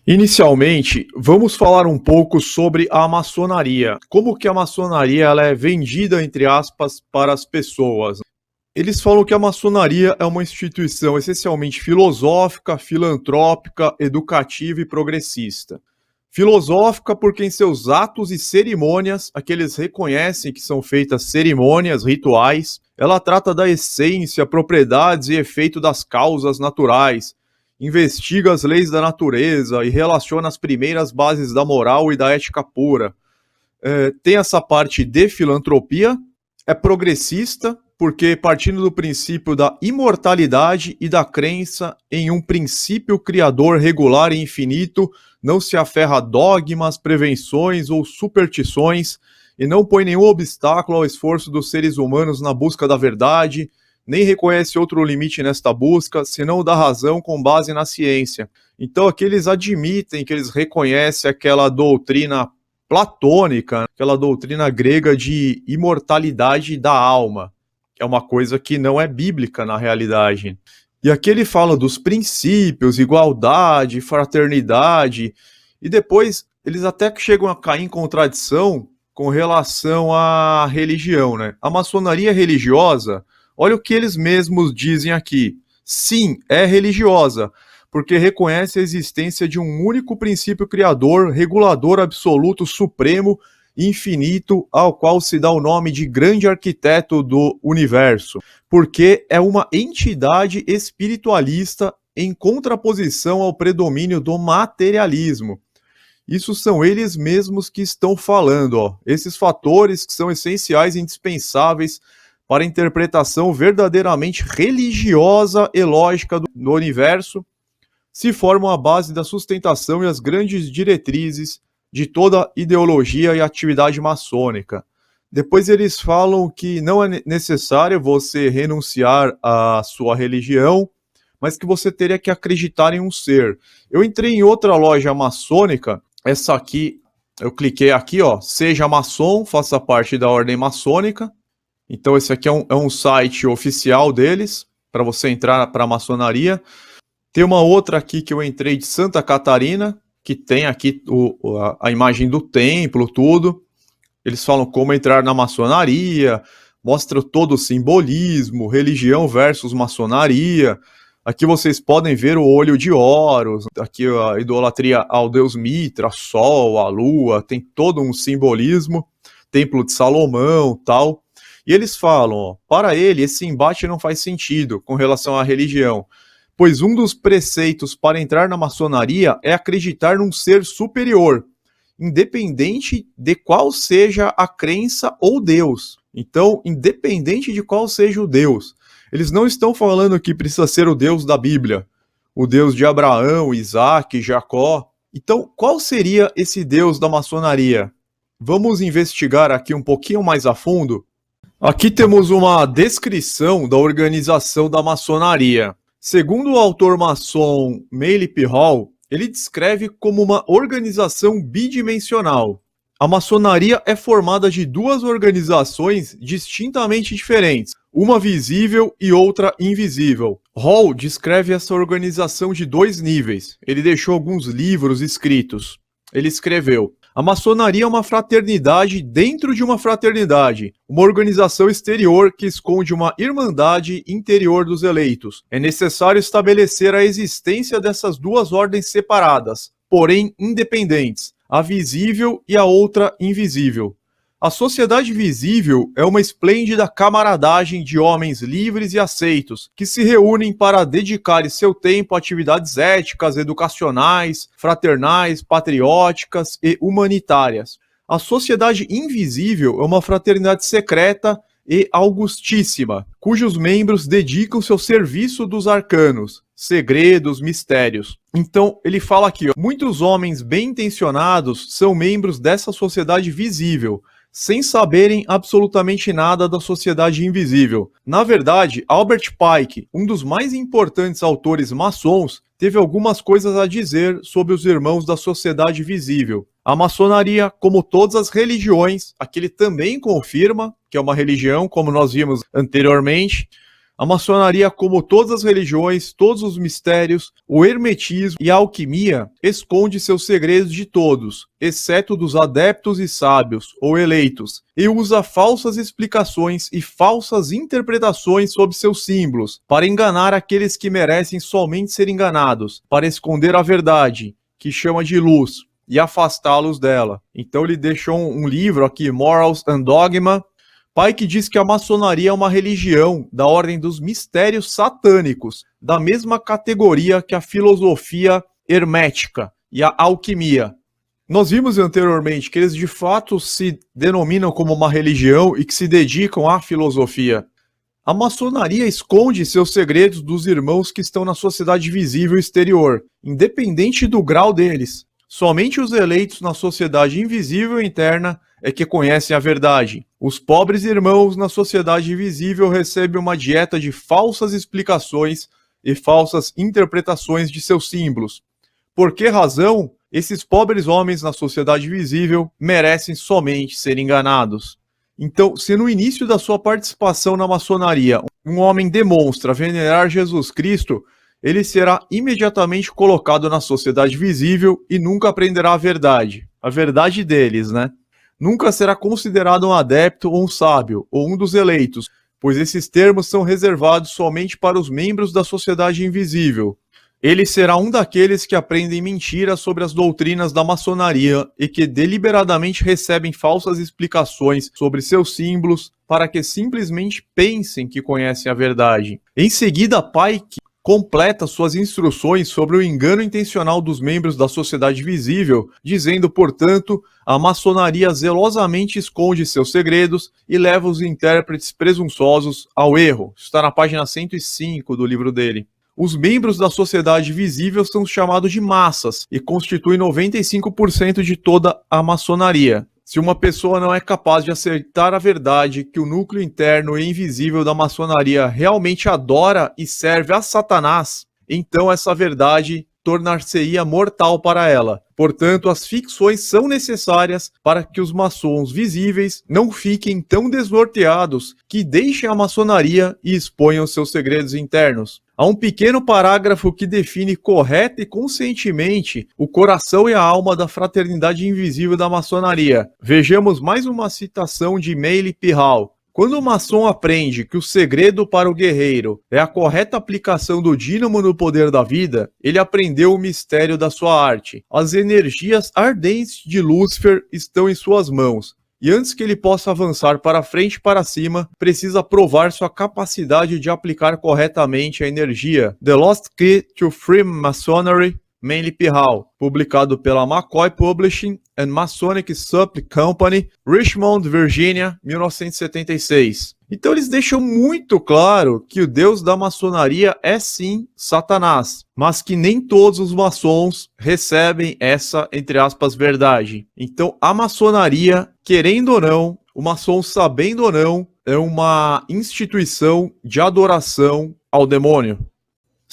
Inicialmente, vamos falar um pouco sobre a maçonaria. Como que a maçonaria ela é vendida, entre aspas, para as pessoas. Eles falam que a maçonaria é uma instituição essencialmente filosófica, filantrópica, educativa e progressista. Filosófica porque em seus atos e cerimônias, aqueles reconhecem que são feitas cerimônias, rituais, ela trata da essência, propriedades e efeito das causas naturais, investiga as leis da natureza e relaciona as primeiras bases da moral e da ética pura. Tem essa parte de filantropia, é progressista, porque partindo do princípio da imortalidade e da crença em um princípio criador regular e infinito, não se aferra a dogmas, prevenções ou superstições e não põe nenhum obstáculo ao esforço dos seres humanos na busca da verdade, nem reconhece outro limite nesta busca, senão o da razão com base na ciência. Então aqui eles admitem que eles reconhecem aquela doutrina platônica, aquela doutrina grega de imortalidade da alma, que é uma coisa que não é bíblica na realidade. E aqui ele fala dos princípios, igualdade, fraternidade, e depois eles até chegam a cair em contradição com relação à religião, né? A maçonaria religiosa, olha o que eles mesmos dizem aqui. Sim, é religiosa, porque reconhece a existência de um único princípio criador, regulador absoluto, supremo, infinito, ao qual se dá o nome de grande arquiteto do universo, porque é uma entidade espiritualista em contraposição ao predomínio do materialismo. Isso são eles mesmos que estão falando, ó. Esses fatores que são essenciais e indispensáveis para a interpretação verdadeiramente religiosa e lógica do universo se formam a base da sustentação e as grandes diretrizes de toda ideologia e atividade maçônica. Depois eles falam que não é necessário você renunciar à sua religião, mas que você teria que acreditar em um ser. Eu entrei em outra loja maçônica, essa aqui, eu cliquei aqui, ó, seja maçom, faça parte da ordem maçônica. Então esse aqui é um site oficial deles, para você entrar para a maçonaria. Tem uma outra aqui que eu entrei de Santa Catarina, que tem aqui a imagem do templo, tudo. Eles falam como entrar na maçonaria, mostra todo o simbolismo, religião versus maçonaria. Aqui vocês podem ver o olho de Horus, aqui a idolatria ao deus Mitra, Sol, a Lua, tem todo um simbolismo, Templo de Salomão, tal. E eles falam, ó, para ele esse embate não faz sentido com relação à religião, pois um dos preceitos para entrar na maçonaria é acreditar num ser superior, independente de qual seja a crença ou Deus. Então, independente de qual seja o Deus, eles não estão falando que precisa ser o Deus da Bíblia, o Deus de Abraão, Isaac, Jacó. Então, qual seria esse Deus da maçonaria? Vamos investigar aqui um pouquinho mais a fundo. Aqui temos uma descrição da organização da maçonaria. Segundo o autor maçom Meilip Hall, ele descreve como uma organização bidimensional. A maçonaria é formada de duas organizações distintamente diferentes, uma visível e outra invisível. Hall descreve essa organização de dois níveis. Ele deixou alguns livros escritos. Ele escreveu: a maçonaria é uma fraternidade dentro de uma fraternidade, uma organização exterior que esconde uma irmandade interior dos eleitos. É necessário estabelecer a existência dessas duas ordens separadas, porém independentes, a visível e a outra invisível. A sociedade visível é uma esplêndida camaradagem de homens livres e aceitos, que se reúnem para dedicar seu tempo a atividades éticas, educacionais, fraternais, patrióticas e humanitárias. A sociedade invisível é uma fraternidade secreta e augustíssima, cujos membros dedicam-se ao serviço dos arcanos, segredos, mistérios. Então, ele fala aqui, ó, muitos homens bem-intencionados são membros dessa sociedade visível, sem saberem absolutamente nada da sociedade invisível. Na verdade, Albert Pike, um dos mais importantes autores maçons, teve algumas coisas a dizer sobre os irmãos da sociedade visível. A maçonaria, como todas as religiões, aqui ele também confirma que é uma religião, como nós vimos anteriormente. A maçonaria, como todas as religiões, todos os mistérios, o hermetismo e a alquimia, esconde seus segredos de todos, exceto dos adeptos e sábios, ou eleitos, e usa falsas explicações e falsas interpretações sobre seus símbolos, para enganar aqueles que merecem somente ser enganados, para esconder a verdade, que chama de luz, e afastá-los dela. Então ele deixou um livro aqui, Morals and Dogma. Pike diz que a maçonaria é uma religião da ordem dos mistérios satânicos, da mesma categoria que a filosofia hermética e a alquimia. Nós vimos anteriormente que eles de fato se denominam como uma religião e que se dedicam à filosofia. A maçonaria esconde seus segredos dos irmãos que estão na sociedade visível exterior, independente do grau deles. Somente os eleitos na sociedade invisível interna é que conhecem a verdade. Os pobres irmãos na sociedade visível recebem uma dieta de falsas explicações e falsas interpretações de seus símbolos. Por que razão esses pobres homens na sociedade visível merecem somente ser enganados? Então, se no início da sua participação na maçonaria um homem demonstra venerar Jesus Cristo, ele será imediatamente colocado na sociedade visível e nunca aprenderá a verdade deles, né? Nunca será considerado um adepto ou um sábio, ou um dos eleitos, pois esses termos são reservados somente para os membros da sociedade invisível. Ele será um daqueles que aprendem mentiras sobre as doutrinas da maçonaria e que deliberadamente recebem falsas explicações sobre seus símbolos para que simplesmente pensem que conhecem a verdade. Em seguida, Pike completa suas instruções sobre o engano intencional dos membros da sociedade visível, dizendo, portanto, a maçonaria zelosamente esconde seus segredos e leva os intérpretes presunçosos ao erro. Isso está na página 105 do livro dele. Os membros da sociedade visível são chamados de massas e constituem 95% de toda a maçonaria. Se uma pessoa não é capaz de aceitar a verdade que o núcleo interno e invisível da maçonaria realmente adora e serve a Satanás, então essa verdade tornar-se-ia mortal para ela. Portanto, as ficções são necessárias para que os maçons visíveis não fiquem tão desnorteados que deixem a maçonaria e exponham seus segredos internos. Há um pequeno parágrafo que define correta e conscientemente o coração e a alma da fraternidade invisível da maçonaria. Vejamos mais uma citação de Meili Pihal. Quando o maçom aprende que o segredo para o guerreiro é a correta aplicação do dínamo no poder da vida, ele aprendeu o mistério da sua arte. As energias ardentes de Lúcifer estão em suas mãos. E antes que ele possa avançar para frente e para cima, precisa provar sua capacidade de aplicar corretamente a energia. The Lost Key to Freemasonry, Meili Pihal, publicado pela McCoy Publishing and Masonic Supply Company, Richmond, Virginia, 1976. Então eles deixam muito claro que o deus da maçonaria é sim Satanás, mas que nem todos os maçons recebem essa, entre aspas, verdade. Então a maçonaria, querendo ou não, o maçom sabendo ou não, é uma instituição de adoração ao demônio.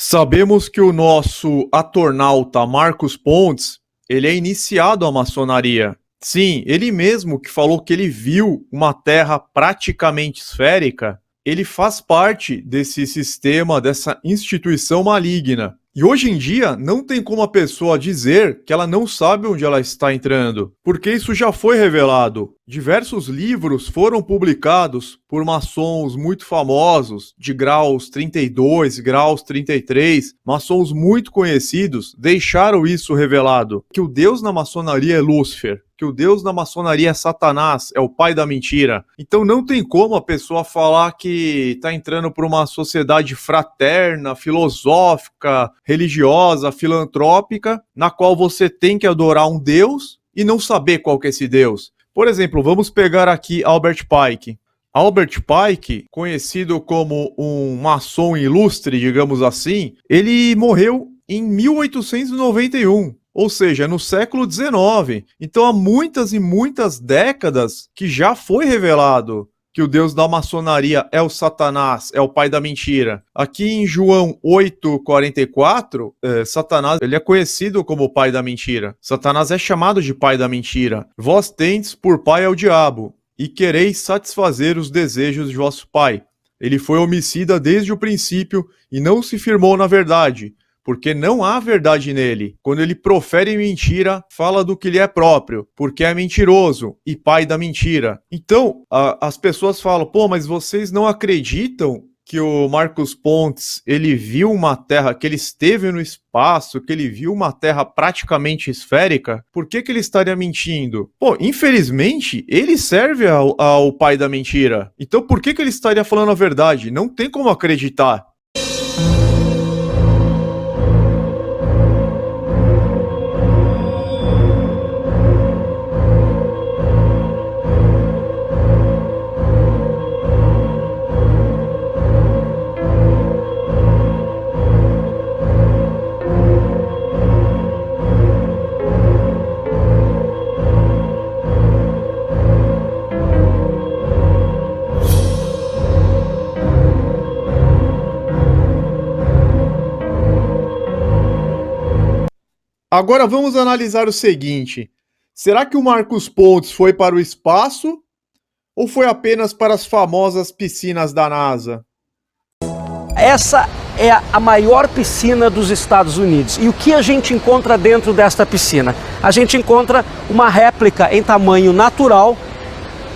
Sabemos que o nosso atornauta Marcos Pontes, ele é iniciado à maçonaria. Sim, ele mesmo que falou que ele viu uma terra praticamente esférica, ele faz parte desse sistema, dessa instituição maligna. E hoje em dia, não tem como a pessoa dizer que ela não sabe onde ela está entrando, porque isso já foi revelado. Diversos livros foram publicados por maçons muito famosos, de graus 32, graus 33, maçons muito conhecidos, deixaram isso revelado, que o deus na maçonaria é Lúcifer, que o deus da maçonaria é Satanás, é o pai da mentira. Então não tem como a pessoa falar que está entrando por uma sociedade fraterna, filosófica, religiosa, filantrópica, na qual você tem que adorar um deus e não saber qual que é esse deus. Por exemplo, vamos pegar aqui Albert Pike. Albert Pike, conhecido como um maçom ilustre, digamos assim, ele morreu em 1891. Ou seja, no século XIX. Então há muitas e muitas décadas que já foi revelado que o deus da maçonaria é o Satanás, é o pai da mentira. Aqui em João 8,44, Satanás ele é conhecido como o pai da mentira. Satanás é chamado de pai da mentira. Vós tendes por pai ao diabo, e quereis satisfazer os desejos de vosso pai. Ele foi homicida desde o princípio e não se firmou na verdade, porque não há verdade nele. Quando ele profere mentira, fala do que lhe é próprio, porque é mentiroso e pai da mentira. Então, as pessoas falam, pô, mas vocês não acreditam que o Marcos Pontes, ele viu uma Terra, que ele esteve no espaço, que ele viu uma Terra praticamente esférica? Por que ele estaria mentindo? Pô, infelizmente, ele serve ao pai da mentira. Então por que ele estaria falando a verdade? Não tem como acreditar. Agora vamos analisar o seguinte: será que o Marcos Pontes foi para o espaço ou foi apenas para as famosas piscinas da NASA? Essa é a maior piscina dos Estados Unidos. E o que a gente encontra dentro desta piscina? A gente encontra uma réplica em tamanho natural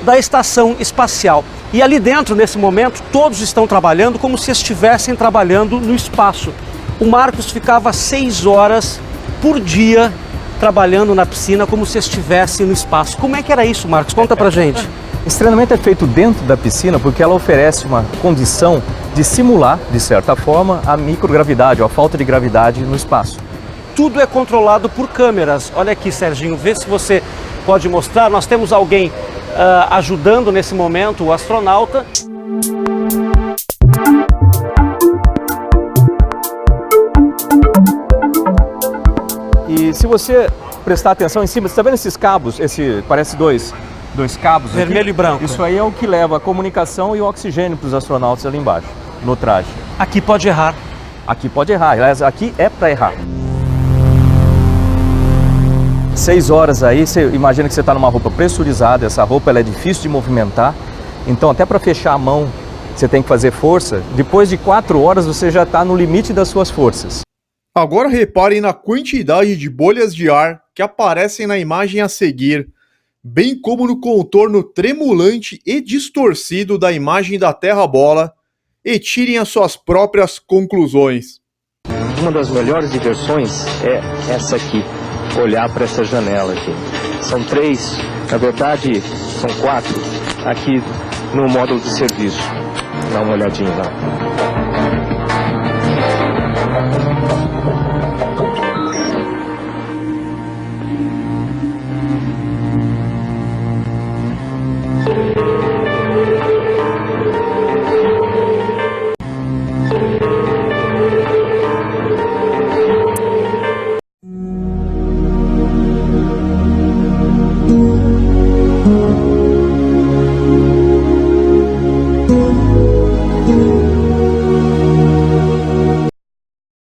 da estação espacial. E ali dentro, nesse momento, todos estão trabalhando como se estivessem trabalhando no espaço. O Marcos ficava 6 horas por dia trabalhando na piscina como se estivesse no espaço. Como é que era isso, Marcos? Conta pra gente. Esse treinamento é feito dentro da piscina porque ela oferece uma condição de simular, de certa forma, a microgravidade ou a falta de gravidade no espaço. Tudo é controlado por câmeras. Olha aqui, Serginho, vê se você pode mostrar. Nós temos alguém ajudando nesse momento, o astronauta. E se você prestar atenção em cima, você está vendo esses cabos? Parece dois cabos. Vermelho aqui? E branco. Isso aí é o que leva a comunicação e o oxigênio para os astronautas ali embaixo, no traje. Aqui pode errar. Aqui pode errar, aliás, aqui é para errar. 6 horas aí, você imagina que você está numa roupa pressurizada, essa roupa ela é difícil de movimentar, então até para fechar a mão você tem que fazer força. Depois de 4 horas você já está no limite das suas forças. Agora reparem na quantidade de bolhas de ar que aparecem na imagem a seguir, bem como no contorno tremulante e distorcido da imagem da Terra-bola, e tirem as suas próprias conclusões. Uma das melhores diversões é essa aqui, olhar para essa janela aqui. São 3, na verdade são 4 aqui no módulo de serviço. Dá uma olhadinha lá.